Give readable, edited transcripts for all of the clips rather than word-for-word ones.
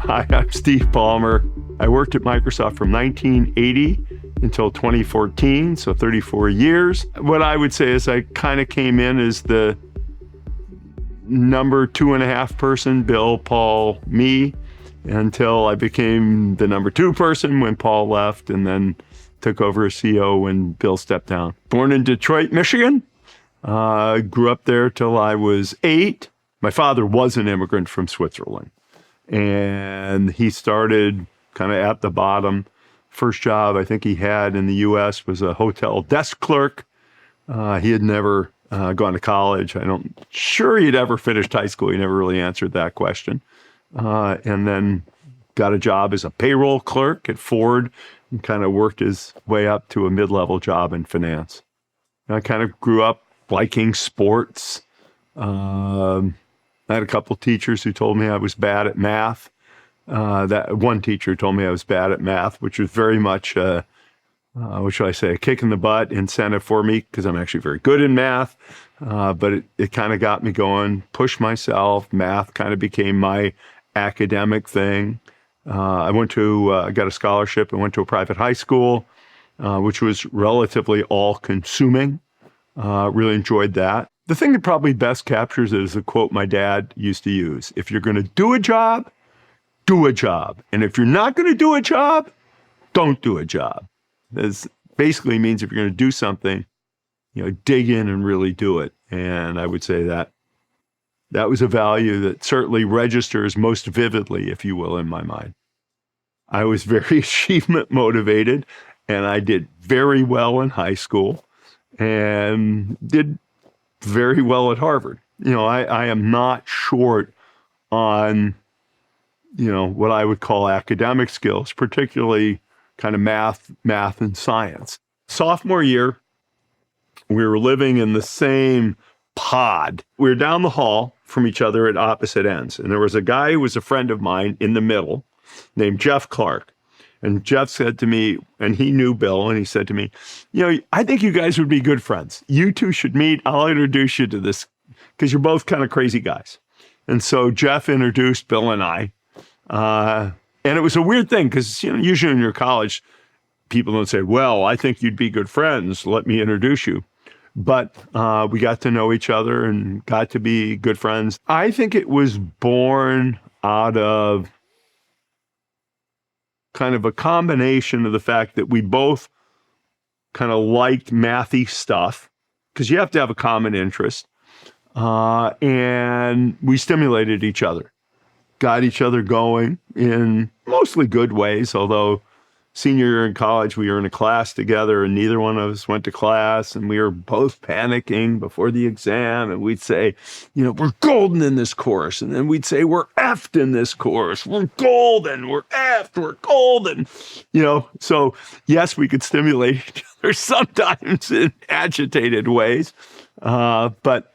Hi, I'm Steve Ballmer. I worked at Microsoft from 1980 until 2014, so 34 years. What I would say is I kind of came in as the number 2.5 person, Bill, Paul, me, until I became the number 2 person when Paul left and then took over as CEO when Bill stepped down. Born in Detroit, Michigan. Grew up there till I was 8. My father was an immigrant from Switzerland, and he started kind of at the bottom. First job I think he had in the U.S. was a hotel desk clerk. He had never gone to college. I'm sure he'd ever finished high school. He never really answered that question. And then got a job as a payroll clerk at Ford and kind of worked his way up to a mid-level job in finance. And I kind of grew up liking sports. I had a couple teachers who told me I was bad at math. That one teacher told me I was bad at math, which was very much, what should I say, a kick in the butt incentive for me because I'm actually very good in math. But it kind of got me going, pushed myself. Math kind of became my academic thing. I got a scholarship and went to a private high school, which was relatively all-consuming. Really enjoyed that. The thing that probably best captures it is a quote my dad used to use. If you're going to do a job, do a job. And if you're not going to do a job, don't do a job. This basically means if you're going to do something, dig in and really do it. And I would say that was a value that certainly registers most vividly, if you will, in my mind. I was very achievement motivated, and I did very well in high school and did very well at Harvard. I am not short on, what I would call academic skills, particularly kind of math and science. Sophomore year, we were living in the same pod. We were down the hall from each other at opposite ends. And there was a guy who was a friend of mine in the middle named Jeff Clark. And Jeff said to me, and he knew Bill, and he said to me, I think you guys would be good friends. You two should meet. I'll introduce you to this because you're both kind of crazy guys. And so Jeff introduced Bill and I. And it was a weird thing because, usually in your college, people don't say, well, I think you'd be good friends. Let me introduce you. But we got to know each other and got to be good friends. I think it was born out of kind of a combination of the fact that we both kind of liked mathy stuff, because you have to have a common interest, and we stimulated each other, got each other going in mostly good ways, although senior year in college, we were in a class together and neither one of us went to class, and we were both panicking before the exam, and we'd say, we're golden in this course. And then we'd say, we're effed in this course. We're golden, we're effed, we're golden. So yes, we could stimulate each other sometimes in agitated ways. But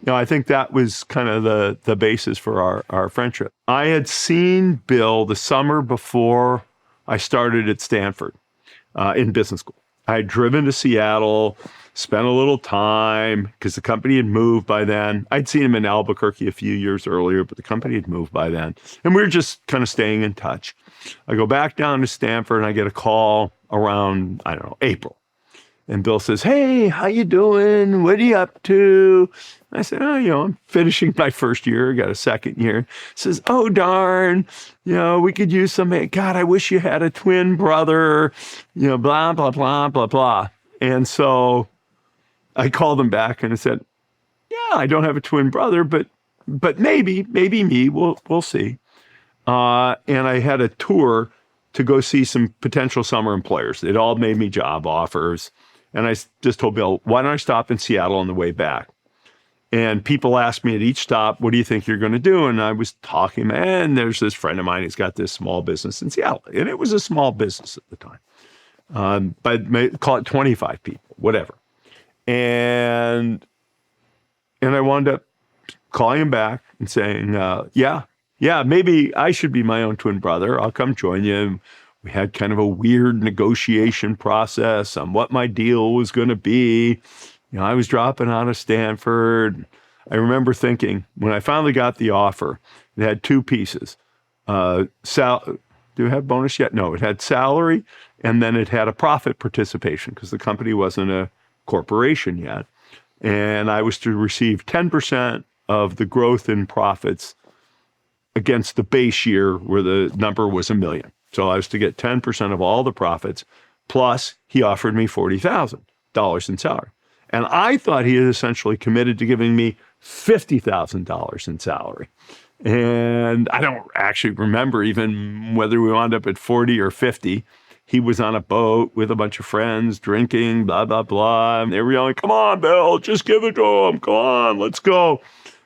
I think that was kind of the basis for our friendship. I had seen Bill the summer before I started at Stanford in business school. I had driven to Seattle, spent a little time because the company had moved by then. I'd seen him in Albuquerque a few years earlier, but the company had moved by then. And we were just kind of staying in touch. I go back down to Stanford and I get a call around, April. And Bill says, hey, how you doing? What are you up to? I said, I'm finishing my first year. I got a second year. He says, oh, darn, we could use somebody. God, I wish you had a twin brother, blah, blah, blah, blah, blah. And so I called him back and I said, yeah, I don't have a twin brother, but maybe me, we'll see. And I had a tour to go see some potential summer employers. They'd all made me job offers. And I just told Bill, why don't I stop in Seattle on the way back? And people asked me at each stop, what do you think you're going to do? And I was talking, and there's this friend of mine who's got this small business in Seattle. And it was a small business at the time. But call it 25 people, whatever. And I wound up calling him back and saying, yeah, maybe I should be my own twin brother. I'll come join you. We had kind of a weird negotiation process on what my deal was going to be. I was dropping out of Stanford. I remember thinking, when I finally got the offer, it had two pieces. Do it have bonus yet? No, it had salary, and then it had a profit participation because the company wasn't a corporation yet. And I was to receive 10% of the growth in profits against the base year where the number was $1 million. So I was to get 10% of all the profits, plus he offered me $40,000 in salary. And I thought he had essentially committed to giving me $50,000 in salary. And I don't actually remember even whether we wound up at 40 or 50. He was on a boat with a bunch of friends drinking, blah, blah, blah. And they were yelling, come on, Bill, just give it to him. Come on, let's go.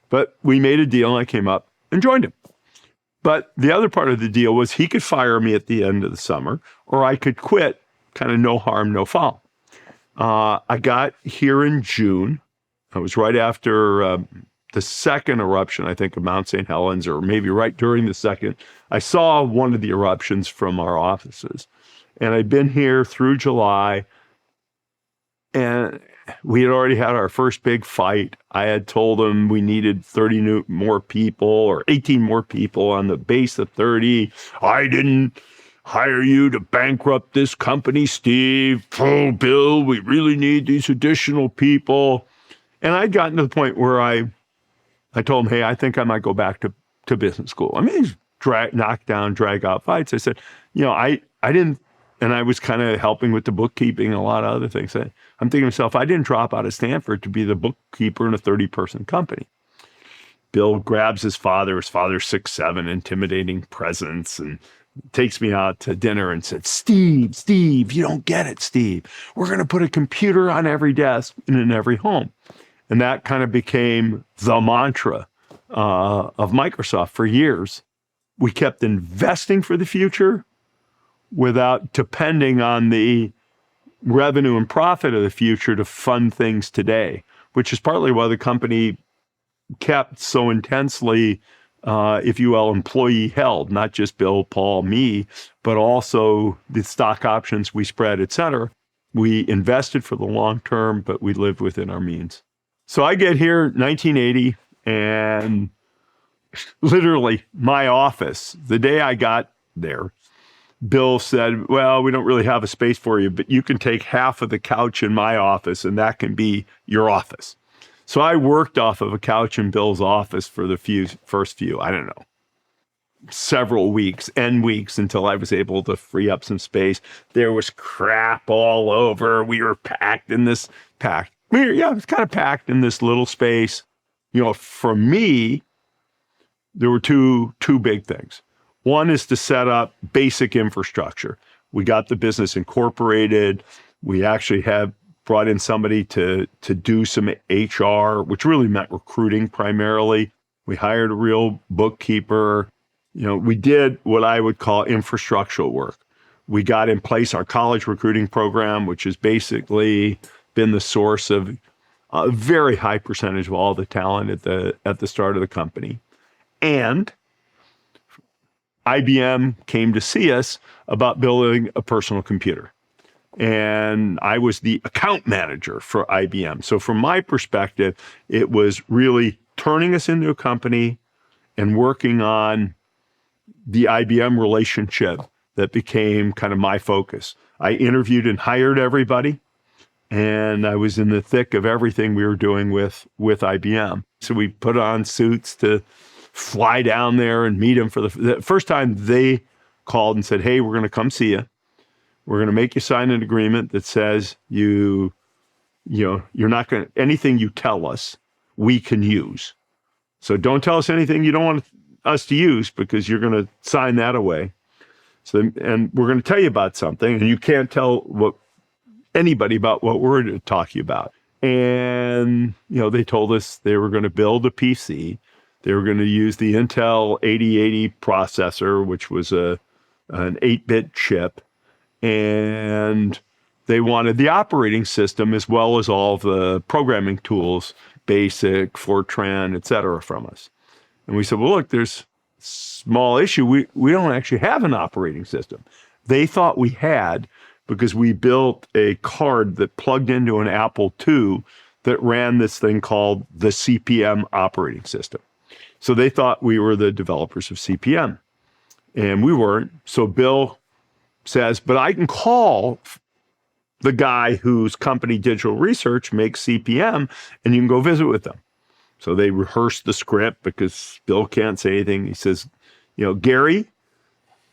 But we made a deal and I came up and joined him. But the other part of the deal was he could fire me at the end of the summer or I could quit, kind of no harm, no foul. I got here in June. I was right after the second eruption, I think, of Mount St. Helens, or maybe right during the second. I saw one of the eruptions from our offices. And I'd been here through July, and we had already had our first big fight. I had told him we needed 30 more people or 18 more people on the base of 30. I didn't hire you to bankrupt this company, Steve. Oh, Bill, we really need these additional people. And I'd gotten to the point where I told him, hey, I think I might go back to business school. I mean, knock down, drag out fights. I said, I didn't. And I was kind of helping with the bookkeeping and a lot of other things. I'm thinking to myself, I didn't drop out of Stanford to be the bookkeeper in a 30-person company. Bill grabs his father's 6'7", intimidating presence, and takes me out to dinner and said, Steve, you don't get it, Steve. We're going to put a computer on every desk and in every home. And that kind of became the mantra of Microsoft for years. We kept investing for the future without depending on the revenue and profit of the future to fund things today, which is partly why the company kept so intensely, if you will, employee held, not just Bill, Paul, me, but also the stock options we spread, et cetera. We invested for the long term, but we lived within our means. So I get here 1980, and literally my office, the day I got there, Bill said, well, we don't really have a space for you, but you can take half of the couch in my office and that can be your office. So I worked off of a couch in Bill's office for the first few, I don't know, several weeks until I was able to free up some space. There was crap all over. We were packed in this it was kind of packed in this little space. For me, there were two big things. One is to set up basic infrastructure. We got the business incorporated. We actually have brought in somebody to do some HR, which really meant recruiting primarily. We hired a real bookkeeper. We did what I would call infrastructural work. We got in place our college recruiting program, which has basically been the source of a very high percentage of all the talent at the start of the company. And IBM came to see us about building a personal computer. And I was the account manager for IBM. So from my perspective, it was really turning us into a company and working on the IBM relationship that became kind of my focus. I interviewed and hired everybody, and I was in the thick of everything we were doing with IBM. So we put on suits to fly down there and meet them for the first time. They called and said, hey, we're going to come see you. We're going to make you sign an agreement that says you're not going to, anything you tell us, we can use. So don't tell us anything you don't want us to use, because you're going to sign that away. So, and we're going to tell you about something, and you can't tell anybody about what we're talking about. And, they told us they were going to build a PC. They were going to use the Intel 8080 processor, which was an 8-bit chip. And they wanted the operating system as well as all the programming tools, BASIC, Fortran, et cetera, from us. And we said, well, look, there's a small issue. We don't actually have an operating system. They thought we had, because we built a card that plugged into an Apple II that ran this thing called the CP/M operating system. So they thought we were the developers of CP/M. And we weren't. So Bill says, but I can call the guy whose company Digital Research makes CPM, and you can go visit with them. So they rehearsed the script because Bill can't say anything. He says, Gary,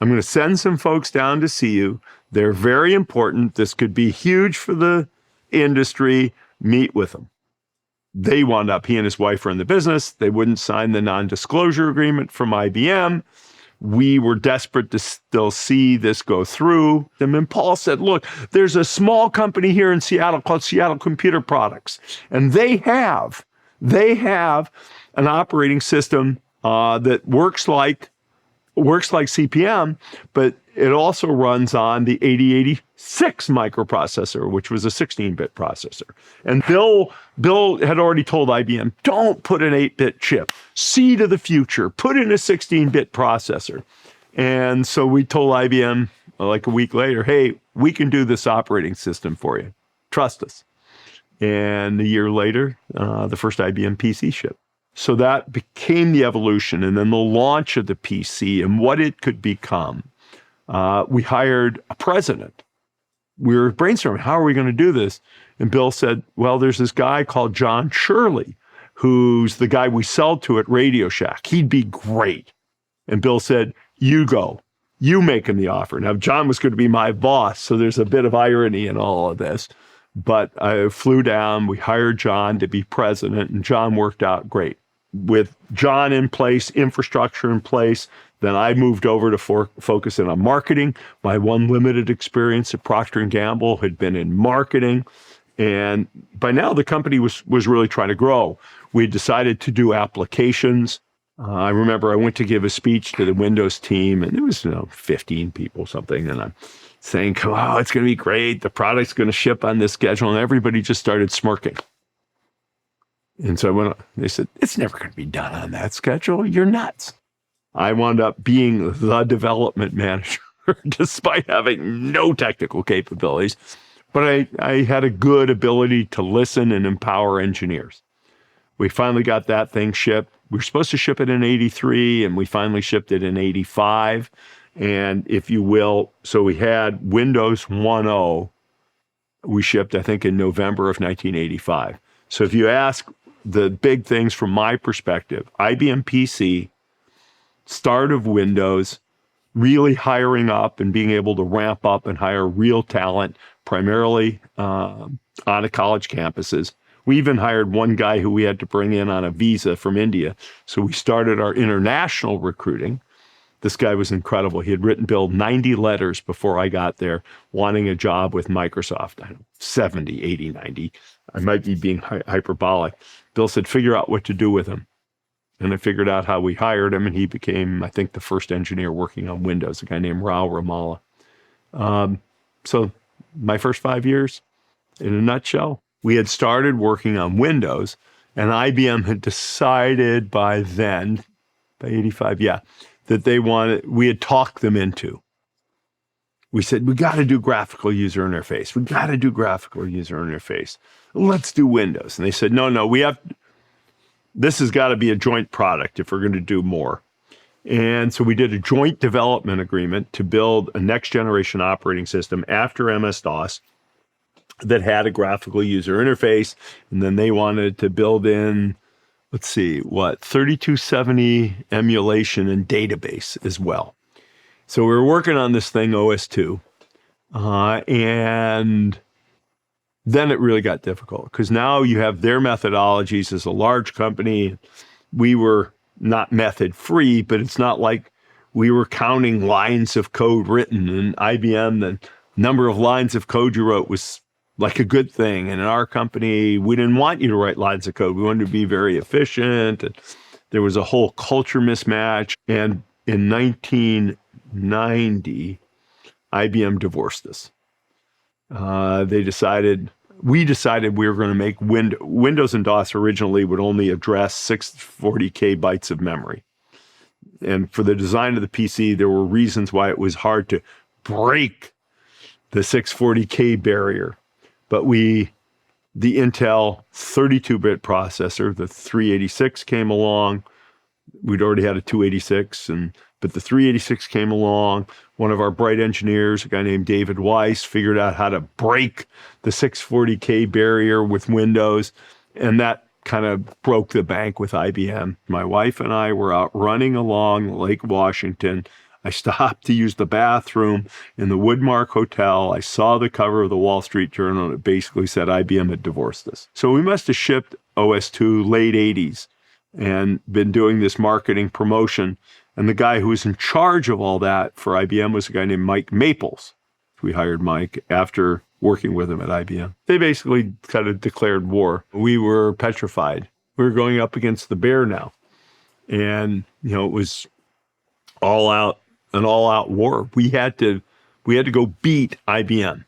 I'm going to send some folks down to see you. They're very important. This could be huge for the industry. Meet with them. They wound up, he and his wife were in the business. They wouldn't sign the non-disclosure agreement from IBM. We were desperate to still see this go through. And then Paul said, look, there's a small company here in Seattle called Seattle Computer Products. And they have an operating system that works like CPM, but it also runs on the 8086 microprocessor, which was a 16-bit processor. And Bill had already told IBM, don't put an 8-bit chip. See to the future. Put in a 16-bit processor. And so we told IBM like a week later, hey, we can do this operating system for you. Trust us. And a year later, the first IBM PC shipped. So that became the evolution, and then the launch of the PC and what it could become. We hired a president. We were brainstorming, how are we going to do this? And Bill said, well, there's this guy called John Shirley, who's the guy we sell to at Radio Shack. He'd be great. And Bill said, you go. You make him the offer. Now, John was going to be my boss, so there's a bit of irony in all of this. But I flew down, we hired John to be president, and John worked out great. With John in place, infrastructure in place, then I moved over to focus in on marketing. My one limited experience at Procter & Gamble had been in marketing. And by now, the company was really trying to grow. We decided to do applications. I remember I went to give a speech to the Windows team, and it was 15 people, something. And I'm saying, oh, it's going to be great. The product's going to ship on this schedule. And everybody just started smirking. And so I went, they said, it's never going to be done on that schedule. You're nuts. I wound up being the development manager, despite having no technical capabilities. But I had a good ability to listen and empower engineers. We finally got that thing shipped. We were supposed to ship it in 83, and we finally shipped it in 85. And if you will, so we had Windows 1.0, we shipped, I think, in November of 1985. So if you ask the big things from my perspective, IBM PC, start of Windows, really hiring up and being able to ramp up and hire real talent, primarily on the college campuses. We even hired one guy who we had to bring in on a visa from India. So we started our international recruiting. This guy was incredible. He had written Bill 90 letters before I got there, wanting a job with Microsoft. I don't know, 70, 80, 90. I might be being hyperbolic. Bill said, figure out what to do with him. And I figured out how we hired him, and he became, I think, the first engineer working on Windows, a guy named Rao Ramallah. So my first 5 years, in a nutshell, we had started working on Windows, and IBM had decided by then, by 85, that we had talked them into. We said, we got to do graphical user interface. We got to do graphical user interface. Let's do Windows. And they said, no, this has got to be a joint product if we're going to do more. And so we did a joint development agreement to build a next generation operating system after MS-DOS that had a graphical user interface. And then they wanted to build in, 3270 emulation and database as well. So we were working on this thing, OS2, and then it really got difficult because now you have their methodologies as a large company. We were not method free, but it's not like we were counting lines of code written. In IBM, the number of lines of code you wrote was like a good thing. And in our company, we didn't want you to write lines of code. We wanted to be very efficient. And there was a whole culture mismatch. And in 1990, IBM divorced us. We decided we were going to make Windows and DOS originally would only address 640K bytes of memory. And for the design of the PC, there were reasons why it was hard to break the 640K barrier. But the Intel 32-bit processor, the 386 came along. we'd already had a 286, but the 386 came along. One of our bright engineers, a guy named David Weiss, figured out how to break the 640K barrier with Windows, and that kind of broke the bank with IBM. My wife and I were out running along Lake Washington. I stopped to use the bathroom in the Woodmark Hotel. I saw the cover of the Wall Street Journal, and it basically said IBM had divorced us. So we must have shipped OS2 late 80s and been doing this marketing promotion. And the guy who was in charge of all that for IBM was a guy named Mike Maples. We hired Mike after working with him at IBM. They basically kind of declared war. We were petrified. We were going up against the bear now. And, it was an all-out war. We had to go beat IBM.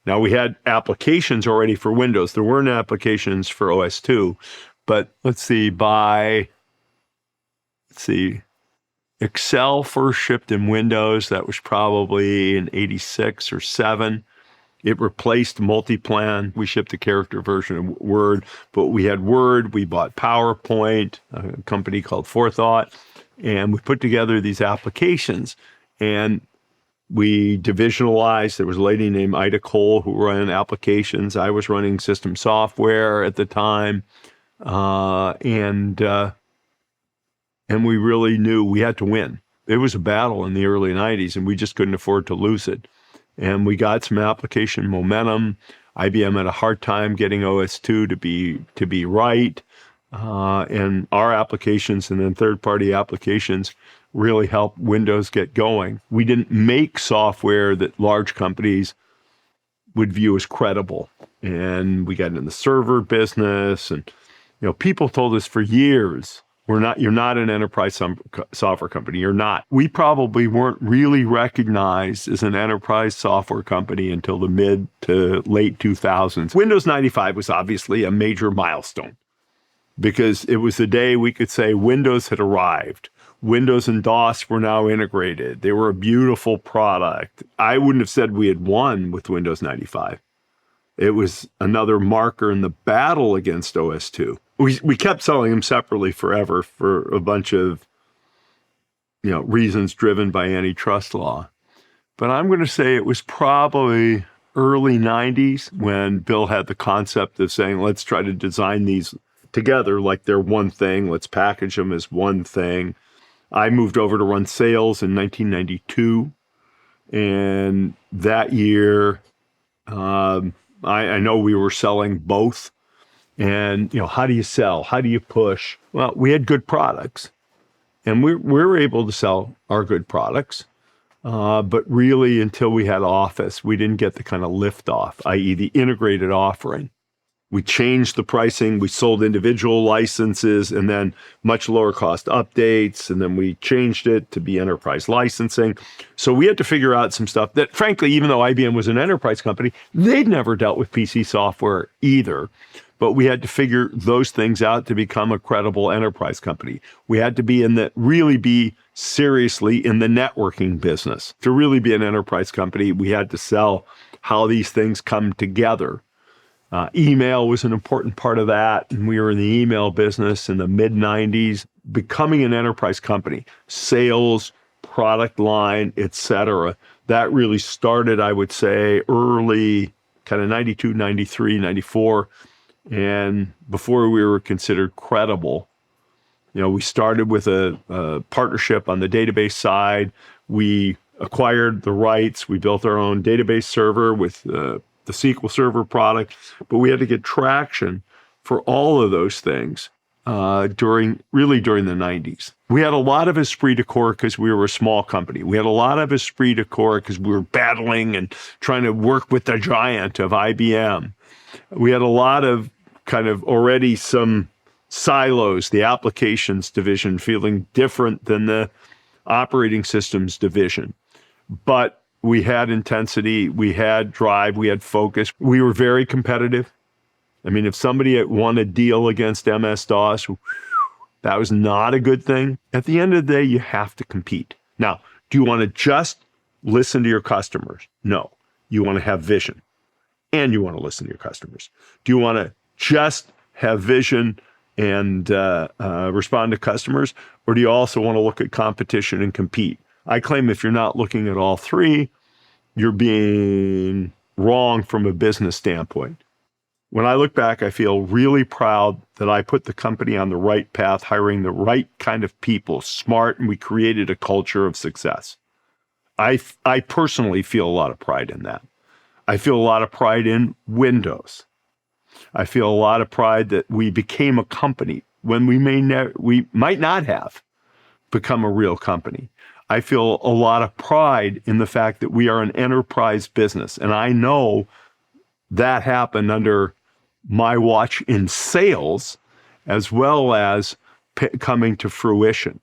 Now, we had applications already for Windows. There weren't applications for OS2, but Excel first shipped in Windows. That was probably in 86 or 7. It replaced Multiplan. We shipped a character version of Word, but we had Word. We bought PowerPoint, a company called Forethought, and we put together these applications. And we divisionalized. There was a lady named Ida Cole who ran applications. I was running system software at the time. And we really knew we had to win. It was a battle in the early 90s, and we just couldn't afford to lose it. And we got some application momentum. IBM had a hard time getting OS2 to be right. And our applications and then third-party applications really helped Windows get going. We didn't make software that large companies would view as credible. And we got in the server business. And, people told us for years, you're not an enterprise software company. You're not. We probably weren't really recognized as an enterprise software company until the mid to late 2000s. Windows 95 was obviously a major milestone because it was the day we could say Windows had arrived. Windows and DOS were now integrated. They were a beautiful product. I wouldn't have said we had won with Windows 95. It was another marker in the battle against OS2. We kept selling them separately forever for a bunch of, reasons driven by antitrust law. But I'm going to say it was probably early 90s when Bill had the concept of saying, let's try to design these together like they're one thing. Let's package them as one thing. I moved over to run sales in 1992. And that year, I know we were selling both. And, how do you sell? How do you push? Well, we had good products. And we were able to sell our good products. But really, until we had Office, we didn't get the kind of lift-off, i.e. the integrated offering. We changed the pricing. We sold individual licenses and then much lower cost updates. And then we changed it to be enterprise licensing. So we had to figure out some stuff that, frankly, even though IBM was an enterprise company, they'd never dealt with PC software either. But we had to figure those things out to become a credible enterprise company. We had to really be seriously in the networking business. To really be an enterprise company, we had to sell how these things come together. Email was an important part of that, and we were in the email business in the mid-90s. Becoming an enterprise company, sales, product line, etc. That really started, I would say, early kind of 92, 93, 94, and before we were considered credible. We started with a partnership on the database side. We acquired the rights. We built our own database server with the SQL Server product, but we had to get traction for all of those things during the 90s. We had a lot of esprit de corps because we were a small company. We had a lot of esprit de corps because we were battling and trying to work with the giant of IBM. We had a lot of kind of already some silos, the applications division feeling different than the operating systems division. But we had intensity, we had drive, we had focus. We were very competitive. I mean, if somebody won a deal against MS-DOS, that was not a good thing. At the end of the day, you have to compete. Now, do you want to just listen to your customers? No. You want to have vision, and you want to listen to your customers. Do you want to just have vision and respond to customers? Or do you also want to look at competition and compete? I claim if you're not looking at all three, you're being wrong from a business standpoint. When I look back, I feel really proud that I put the company on the right path, hiring the right kind of people, smart, and we created a culture of success. I personally feel a lot of pride in that. I feel a lot of pride in Windows. I feel a lot of pride that we became a company when we might not have become a real company. I feel a lot of pride in the fact that we are an enterprise business. And I know that happened under my watch in sales as well as coming to fruition.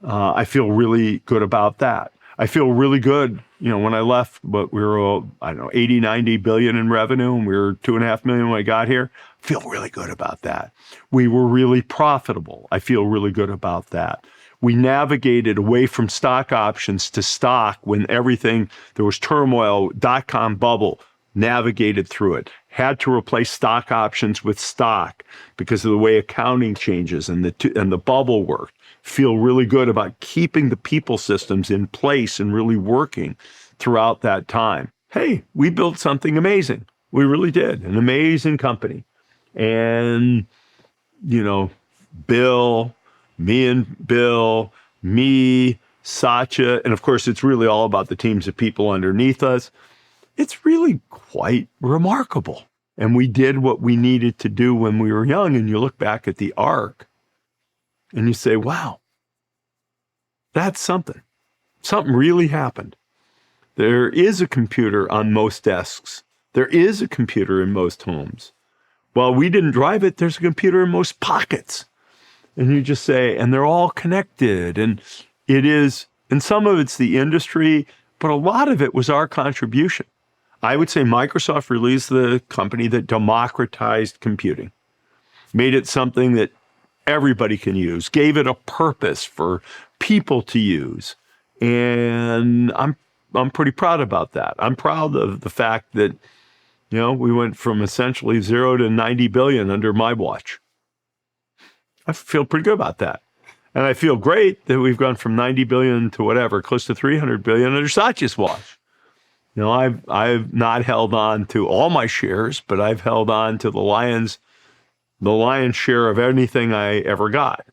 I feel really good about that. I feel really good, when I left, but we were, 80, 90 billion in revenue, and we were 2.5 million when I got here. I feel really good about that. We were really profitable. I feel really good about that. We navigated away from stock options to stock when there was turmoil, dot-com bubble, navigated through it. Had to replace stock options with stock because of the way accounting changes and the bubble worked. Feel really good about keeping the people systems in place and really working throughout that time. Hey, we built something amazing. We really did. An amazing company. And, Bill, me, Satya, and of course, it's really all about the teams of people underneath us. It's really quite remarkable. And we did what we needed to do when we were young. And you look back at the arc and you say, wow, that's something. Something really happened. There is a computer on most desks. There is a computer in most homes. While we didn't drive it, there's a computer in most pockets. And you just say, and they're all connected. And it is, and some of it's the industry, but a lot of it was our contribution. I would say Microsoft really is the company that democratized computing, made it something that everybody can use, gave it a purpose for people to use. And I'm pretty proud about that. I'm proud of the fact that, we went from essentially 0 to 90 billion under my watch. I feel pretty good about that. And I feel great that we've gone from 90 billion to whatever, close to 300 billion under Satya's watch. I've not held on to all my shares, but I've held on to the lion's share of anything I ever got.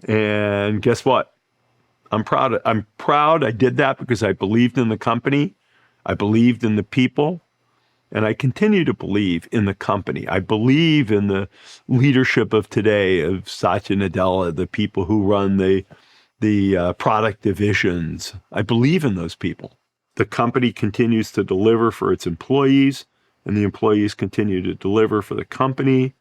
And guess what? I'm proud I did that because I believed in the company. I believed in the people. And I continue to believe in the company. I believe in the leadership of today of Satya Nadella, the people who run the product divisions. I believe in those people. The company continues to deliver for its employees, and the employees continue to deliver for the company.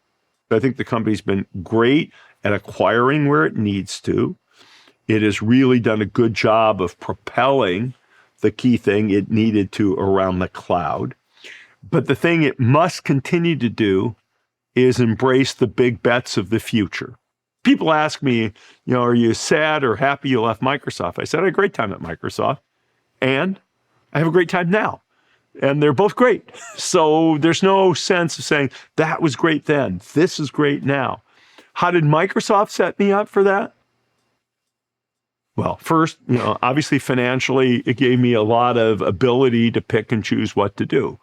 I think the company's been great at acquiring where it needs to. It has really done a good job of propelling the key thing it needed to around the cloud. But the thing it must continue to do is embrace the big bets of the future. People ask me, are you sad or happy you left Microsoft? I said, I had a great time at Microsoft, and I have a great time now. And they're both great. So there's no sense of saying, that was great then, this is great now. How did Microsoft set me up for that? Well, first, obviously financially, it gave me a lot of ability to pick and choose what to do.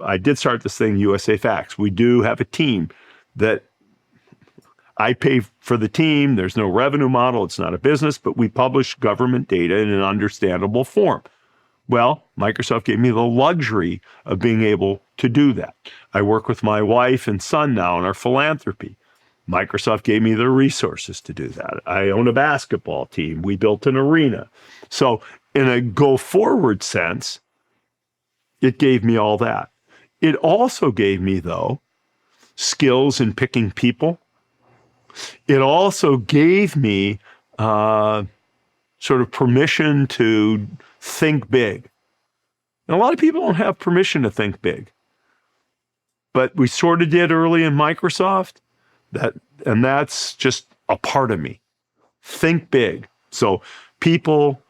I did start this thing, USA Facts. We do have a team that I pay for the team. There's no revenue model. It's not a business, but we publish government data in an understandable form. Well, Microsoft gave me the luxury of being able to do that. I work with my wife and son now in our philanthropy. Microsoft gave me the resources to do that. I own a basketball team. We built an arena. So in a go-forward sense, it gave me all that. It also gave me, though, skills in picking people. It also gave me sort of permission to think big. And a lot of people don't have permission to think big. But we sort of did early in Microsoft, and that's just a part of me. Think big. So people,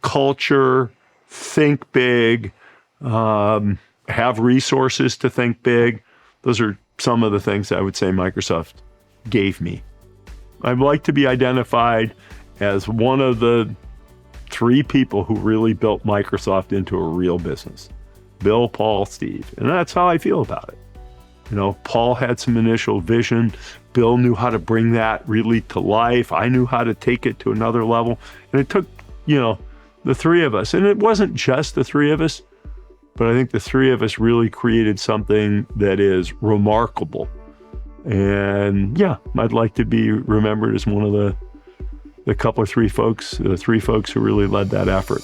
culture, think big, have resources to think big. Those are some of the things I would say Microsoft gave me. I'd like to be identified as one of the 3 people who really built Microsoft into a real business. Bill, Paul, Steve. And that's how I feel about it. You know, Paul had some initial vision. Bill knew how to bring that really to life. I knew how to take it to another level. And it took, you know, the 3 of us. And it wasn't just the 3 of us, but I think the 3 of us really created something that is remarkable. And yeah, I'd like to be remembered as one of the couple or 3 folks, the 3 folks who really led that effort.